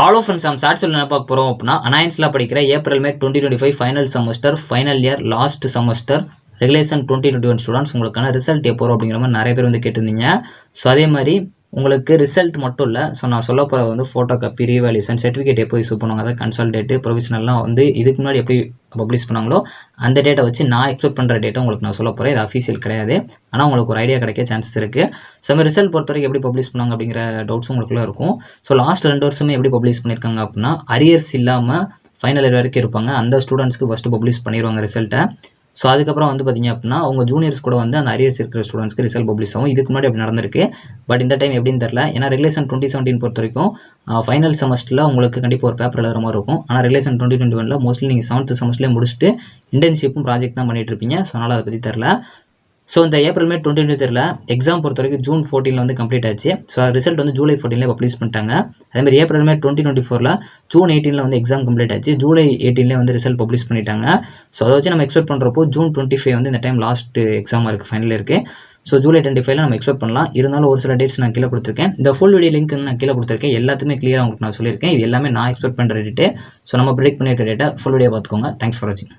All of exam short சொல்ல என்ன பார்க்க போகிறோம் அப்படின்னா அனாயன்ஸில் படிக்கிற April May 2025 final semester final year last semester regulation 2021 students உங்களுக்கான ரிசல்ட் எப்போ அப்படிங்கிற மாதிரி நிறைய பேர் வந்து கேட்டிருந்தீங்க. ஸோ அதே மாதிரி உங்களுக்கு ரிசல்ட் மட்டும் இல்லை, ஸோ நான் சொல்ல போகிறது வந்து ஃபோட்டோ காப்பி, ரீவேல்யூஷன், சர்டிஃபிகேட் எப்போ இஷ்யூ பண்ணுவாங்க, அதாவது கன்சல்டேட்டு, ப்ரொவிஷனல்லாம் வந்து இதுக்கு முன்னாடி எப்படி பப்ளிஷ் பண்ணாங்களோ அந்த டேட்டை வச்சு நான் எக்ஸ்பெக்ட் பண்ணுற டேட்டை உங்களுக்கு நான் சொல்ல போகிறேன். இது அஃபீஷியல் கிடையாது, ஆனால் உங்களுக்கு ஒரு ஐடியா கிடைக்க சான்சஸ் இருக்குது. ஸோ நம்ம ரிசல்ட் பொறுத்த வரைக்கும் எப்படி பப்ளிஷ் பண்ணாங்க அப்படிங்கிற டவுட்ஸும் உங்களுக்குள்ள இருக்கும். ஸோ லாஸ்ட் 2 வருஷமே எப்படி பப்ளிஷ் பண்ணியிருக்காங்க அப்படின்னா அரியர்ஸ் இல்லாமல் ஃபைனல் இயர் வரைக்கும் இருப்பாங்க அந்த ஸ்டூடெண்ட்ஸ்க்கு ஃபஸ்ட்டு பப்ளிஷ் பண்ணிடுவாங்க ரிசல்ட்டை. ஸோ அதுக்கப்புறம் வந்து பார்த்திங்க அப்படின்னா உங்கள் ஜூனியர்ஸ் கூட வந்து அந்த அரியர்ஸ் இருக்கிற ஸ்டூடெண்ட்ஸ்க்கு ரிசல்ட் பப்ளிஷ் ஆகும். இதுக்கு முன்னாடி அப்படி நடந்திருக்கு, பட் இந்த டைம் எப்படின்னு தெரில. ஏன்னா ரெகுலேஷன் 2017 பொறுத்த வரைக்கும் ஃபைனல் செமஸ்டரில் உங்களுக்கு கண்டிப்பாக ஒரு பேப்பர் எழுதுற மாதிரி இருக்கும். ஆனால் ரெகுலேஷன் 2021 மோஸ்ட்லி நீங்கள் 7th செமஸ்டர்லேயே முடிச்சுட்டு இன்டர்ன்ஷிப்பும் ப்ராஜெக்ட் தான் பண்ணிட்டு இருப்பீங்க. ஸோ அதனால் அதை பற்றி தெரில. ஸோ இந்த ஏப்ரல் மே 2023 எக்ஸாம் பொறுத்த வரைக்கும் ஜூன் 14 வந்து கம்ப்ளீட் ஆச்சு. ஸோ ரிசல்ட் வந்து ஜூலை 14 பப்ளிஷ் பண்ணிட்டாங்க. அதேமாதிரி ஏப்ரல் மே 2024 ஜூன் 18 வந்து எக்ஸாம் கம்ப்ளீட் ஆச்சு. ஜூலை 18 வந்து ரிசல்ட் பப்ளிஷ் பண்ணிட்டாங்க. ஸோ அதை வச்சு நம்ம எக்ஸ்பெக்ட் பண்ணுறப்போ ஜூன் 25 வந்து இந்த டைம் லாஸ்ட் எக்ஸாம் இருக்குது, ஃபைனல் இருக்குது. ஸோ ஜூலை 25 நம்ம எக்ஸ்பெக்ட் பண்ணலாம். இருந்தாலும் ஒரு சில டேட்ஸ் நான் கீழே கொடுத்துருக்கேன். இந்த ஃபுல் வீடியோ லிங்க் நான் கீழே கொடுத்துருக்கேன். எல்லாத்துமே கிளியராக உங்களுக்கு நான் சொல்லியிருக்கேன். இது எல்லாமே நான் எக்ஸ்பெக்ட் பண்ணுற டேட்டு. ஸோ நம்ம ப்ரெடிக்ட் பண்ணியிருக்க டேட்டா ஃபுல் வீடியோ பார்த்துக்கோங்க. தேங்க்ஸ் ஃபார் வாட்சிங்.